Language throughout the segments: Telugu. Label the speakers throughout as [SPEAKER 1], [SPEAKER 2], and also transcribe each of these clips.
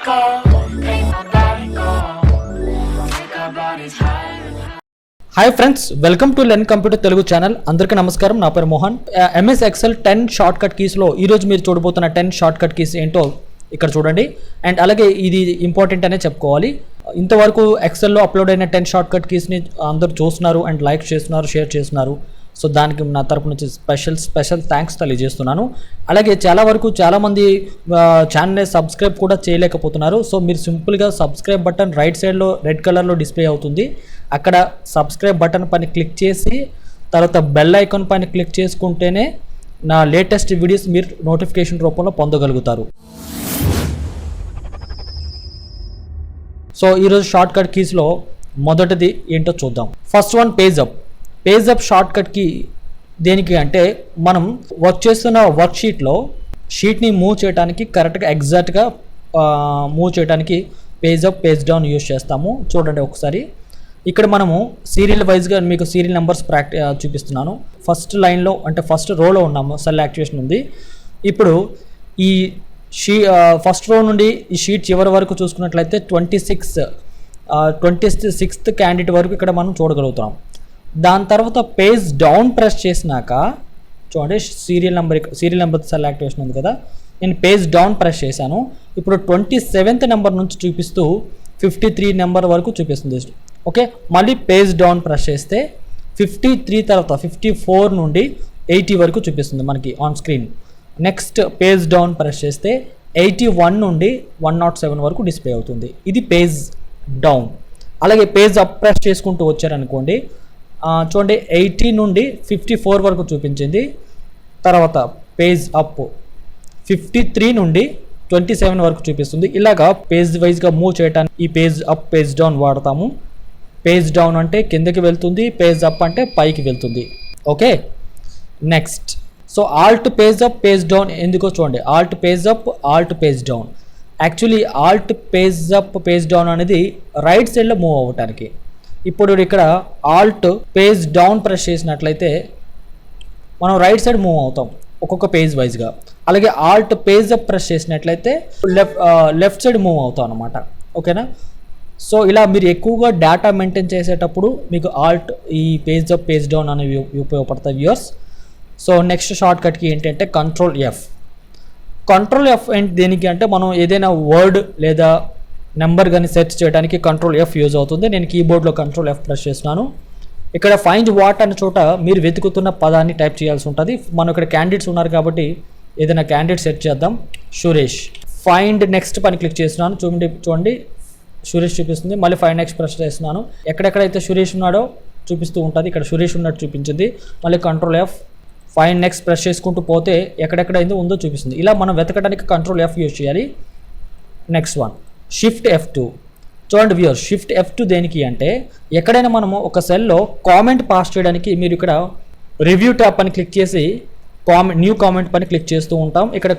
[SPEAKER 1] go, make my body go, take our bodies higher.
[SPEAKER 2] Hi friends, welcome to learn computer Telugu channel. అందరికీ నమస్కారం. నా పేరు Mohan. MS Excel 10 shortcut కీస్లో ఈరోజు మీరు చూడబోతున్న 10 షార్ట్ కట్ కీస్ ఏంటో ఇక్కడ చూడండి. అండ్ అలాగే ఇది ఇంపార్టెంట్ అనే చెప్పుకోవాలి. ఇంతవరకు ఎక్సెల్లో అప్లోడ్ అయిన 10 షార్ట్ కట్ కీస్ని అందరూ చూస్తున్నారు అండ్ లైక్ చేస్తున్నారు, షేర్ చేస్తున్నారు. సో దానికి నా తరపు నుంచి స్పెషల్ థ్యాంక్స్ తెలియజేస్తున్నాను. అలాగే చాలామంది ఛానల్ని సబ్స్క్రైబ్ కూడా చేయలేకపోతున్నారు. సో మీరు సింపుల్గా సబ్స్క్రైబ్ బటన్ రైట్ సైడ్లో రెడ్ కలర్లో డిస్ప్లే అవుతుంది. అక్కడ సబ్స్క్రైబ్ బటన్ పైన క్లిక్ చేసి తర్వాత బెల్ ఐకాన్ పైన క్లిక్ చేసుకుంటేనే నా లేటెస్ట్ వీడియోస్ మీరు నోటిఫికేషన్ రూపంలో పొందగలుగుతారు. సో ఈరోజు షార్ట్ కట్ కీస్లో మొదటిది ఏంటో చూద్దాం. ఫస్ట్ వన్ పేజ్ అప్ షార్ట్ కట్కి దేనికి అంటే మనం వర్క్ చేస్తున్న వర్క్ షీట్ని మూవ్ చేయడానికి కరెక్ట్గా ఎగ్జాక్ట్గా మూవ్ చేయడానికి page up page down use చేస్తాము. చూడండి ఒకసారి. ఇక్కడ మనము సీరియల్ వైజ్గా మీకు సీరియల్ నెంబర్స్ చూపిస్తున్నాను. ఫస్ట్ లైన్లో అంటే ఫస్ట్ రోలో ఉన్నాము, సెల్ యాక్టివేషన్ ఉంది. ఇప్పుడు ఈ ఫస్ట్ రో నుండి ఈ షీట్ చివరి వరకు చూసుకున్నట్లయితే 26th క్యాండిడేట్ వరకు ఇక్కడ మనం చూడగలుగుతాం. దాని తర్వాత పేజ్ డౌన్ ప్రెస్ చేసినాక చూడండి సీరియల్ నెంబర్ సెల్ యాక్టివేషన్ ఉంది కదా, నేను పేజ్ డౌన్ ప్రెస్ చేశాను. ఇప్పుడు 27th నెంబర్ నుంచి చూపిస్తూ 53 నెంబర్ వరకు చూపిస్తుంది. ఓకే, మళ్ళీ పేజ్ డౌన్ ప్రెస్ చేస్తే 53 తర్వాత 54 నుండి 80 వరకు చూపిస్తుంది మనకి on screen. Next page down press చేస్తే 81 నుండి 107 వరకు డిస్ప్లే అవుతుంది. ఇది పేజ్ డౌన్. అలాగే పేజ్ అప్ ప్రెస్ చేసుకుంటూ వచ్చారనుకోండి, చూడండి 80 నుండి 54 వరకు చూపించింది. తర్వాత పేజ్ అప్ 53 నుండి 27 వరకు చూపిస్తుంది. ఇలాగా పేజ్ వైజ్గా మూవ్ చేయడానికి ఈ పేజ్ అప్ పేజ్ డౌన్ వాడతాము. పేజ్ డౌన్ అంటే కిందకి వెళ్తుంది, పేజ్ అప్ అంటే పైకి వెళ్తుంది. Okay, next so Alt page up page down ఎందుకో చూడండి. Alt page up Alt page down. Actually Alt page up page down అనేది రైట్ సైడ్లో మూవ్ అవ్వటానికి. ఇప్పుడు ఇక్కడ ఆల్ట్ పేజ్ డౌన్ ప్రెస్ చేసినట్లయితే మనం రైట్ సైడ్ మూవ్ అవుతాం ఒక్కొక్క పేజ్ వైజ్గా. అలాగే ఆల్ట్ పేజ్ అప్ ప్రెస్ చేసినట్లయితే లెఫ్ట్ సైడ్ మూవ్ అవుతాం అన్నమాట. ఓకేనా? సో ఇలా మీరు ఎక్కువగా డేటా మెయింటైన్ చేసేటప్పుడు మీకు ఆల్ట్ ఈ పేజ్ అప్ పేజ్ డౌన్ అనేవి ఉపయోగపడతాయి వ్యూయర్స్. సో నెక్స్ట్ షార్ట్ కట్కి ఏంటంటే కంట్రోల్ ఎఫ్ ఏంటి దేనికి అంటే మనం ఏదైనా వర్డ్ లేదా నెంబర్ కానీ సెర్చ్ చేయడానికి కంట్రోల్ ఎఫ్ యూజ్ అవుతుంది. నేను కీబోర్డ్లో కంట్రోల్ ఎఫ్ ప్రెస్ చేస్తున్నాను. ఇక్కడ ఫైండ్ వాట్ అనే చోట మీరు వెతుకుతున్న పదాన్ని టైప్ చేయాల్సి ఉంటుంది. మనం ఇక్కడ క్యాండిడేట్స్ ఉన్నారు కాబట్టి ఏదైనా క్యాండిడేట్ సెర్చ్ చేద్దాం. సురేష్. ఫైండ్ నెక్స్ట్ పని క్లిక్ చేస్తున్నాను. చూడండి సురేష్ చూపిస్తుంది. మళ్ళీ ఫైండ్ నెక్స్ట్ ప్రెస్ చేస్తున్నాను. ఎక్కడెక్కడైతే సురేష్ ఉన్నాడో చూపిస్తూ ఉంటుంది. ఇక్కడ సురేష్ ఉన్నట్టు చూపించింది. మళ్ళీ control F find next press చేసుకుంటూ పోతే ఎక్కడెక్కడ ఉందో చూపిస్తుంది. ఇలా మనం వెతకడానికి కంట్రోల్ ఎఫ్ యూజ్ చేయాలి. Next one shift F2. చూడండి వ్యూయర్, షిఫ్ట్ F2 దేనికి అంటే ఎక్కడైనా మనము ఒక సెల్లో కామెంట్ పాస్ చేయడానికి మీరు ఇక్కడ రివ్యూ ట్యాబ్ అని క్లిక్ చేసి న్యూ కామెంట్ పని క్లిక్ చేస్తూ ఉంటాం. ఇక్కడ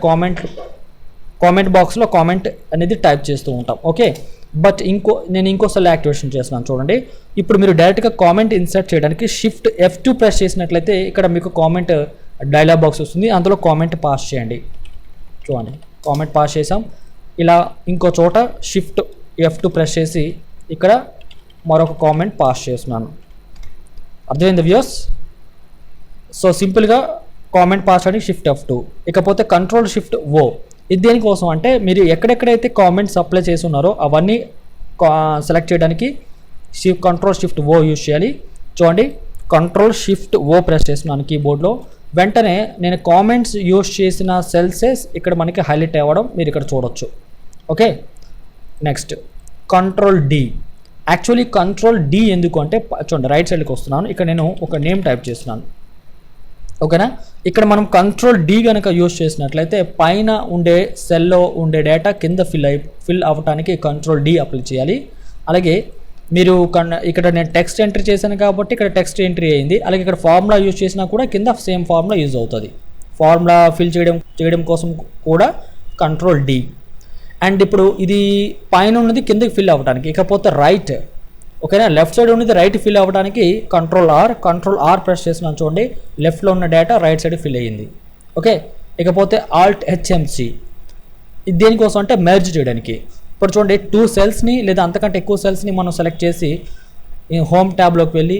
[SPEAKER 2] కామెంట్ బాక్స్లో కామెంట్ అనేది టైప్ చేస్తూ ఉంటాం. ఓకే, బట్ నేను ఇంకో సెల్ యాక్టివేషన్ చేస్తున్నాను. చూడండి, ఇప్పుడు మీరు డైరెక్ట్గా కామెంట్ ఇన్సర్ట్ చేయడానికి షిఫ్ట్ F2 ప్రెస్ చేసినట్లయితే ఇక్కడ మీకు కామెంట్ డైలాగ్ బాక్స్ వస్తుంది. అందులో కామెంట్ పాస్ చేయండి. చూడండి కామెంట్ పాస్ చేసాం. ఇలా ఇంకో చోట షిఫ్ట్ F2 ప్రెస్ చేసి ఇక్కడ మరొక కామెంట్ పాస్ చేస్తున్నాను. అర్థమైంది వ్యూయర్స్? సో సింపుల్గా కామెంట్ పాస్ చేయడానికి షిఫ్ట్ F2. ఇకపోతే కంట్రోల్ షిఫ్ట్ O. ఇది దేనికోసం అంటే మీరు ఎక్కడెక్కడైతే కామెంట్స్ అప్లై చేసి ఉన్నారో అవన్నీ సెలెక్ట్ చేయడానికి కంట్రోల్ షిఫ్ట్ O యూజ్ చేయాలి. చూడండి కంట్రోల్ షిఫ్ట్ O ప్రెస్ చేస్తున్నాను కీబోర్డ్లో. వెంటనే నేను కామెంట్స్ యూజ్ చేసిన సెల్సెస్ ఇక్కడ మనకి హైలైట్ అవ్వడం మీరు ఇక్కడ చూడొచ్చు. Okay, next control D. Actually control D ఎందుకు అంటే చూడండి రైట్ సైడ్కి వస్తున్నాను. ఇక్కడ నేను ఒక నేమ్ టైప్ చేస్తున్నాను. ఓకేనా? ఇక్కడ మనం కంట్రోల్ D కనుక యూజ్ చేసినట్లయితే పైన ఉండే సెల్లో ఉండే డేటా కింద ఫిల్ అవ్వడానికి కంట్రోల్ D అప్లై చేయాలి. అలాగే మీరు ఇక్కడ నేను టెక్స్ట్ ఎంట్రీ చేశాను కాబట్టి ఇక్కడ టెక్స్ట్ ఎంట్రీ అయింది. అలాగే ఇక్కడ ఫార్ములా యూజ్ చేసినా కూడా కింద సేమ్ ఫార్ములా యూజ్ అవుతుంది. ఫార్ములా ఫిల్ చేయడం కోసం కూడా కంట్రోల్ D. అండ్ ఇప్పుడు ఇది పైన ఉన్నది కిందకి ఫిల్ అవ్వడానికి. ఇకపోతే రైట్, ఓకేనా, లెఫ్ట్ సైడ్ ఉన్నది రైట్ ఫిల్ అవ్వడానికి కంట్రోల్ ఆర్ ప్రెస్ చేసినాను. చూడండి లెఫ్ట్లో ఉన్న డేటా రైట్ సైడ్ ఫిల్ అయ్యింది. ఓకే, ఇకపోతే ఆల్ట్ HMC. ఇది దేనికోసం అంటే మెర్జ్ చేయడానికి. ఇప్పుడు చూడండి 2 సెల్స్ని లేదా అంతకంటే ఎక్కువ సెల్స్ని మనం సెలెక్ట్ చేసి హోమ్ ట్యాబ్లోకి వెళ్ళి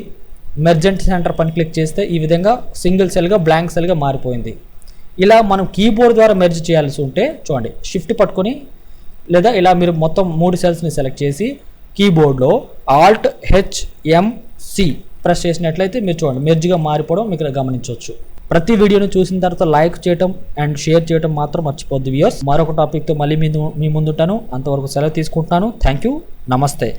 [SPEAKER 2] మెర్జెంట్ సెంటర్ పని క్లిక్ చేస్తే ఈ విధంగా సింగిల్ సెల్గా బ్లాంక్ సెల్గా మారిపోయింది. ఇలా మనం కీబోర్డ్ ద్వారా మెర్జ్ చేయాల్సి ఉంటే చూడండి షిఫ్ట్ పట్టుకొని లేదా ఇలా మీరు మొత్తం 3 సెల్స్ని సెలెక్ట్ చేసి కీబోర్డ్లో Alt+H+M+C ప్రెస్ చేసినట్లయితే మీరు చూడండి మెర్జ్గా మారిపోవడం మీకు ఇక్కడ గమనించవచ్చు. ప్రతి వీడియోను చూసిన తర్వాత లైక్ చేయటం అండ్ షేర్ చేయటం మాత్రం మర్చిపోద్దు వ్యూయర్స్. మరొక టాపిక్తో మళ్ళీ మీ ముందుంటాను. అంతవరకు సెలవు తీసుకుంటున్నాను. Thank you. నమస్తే.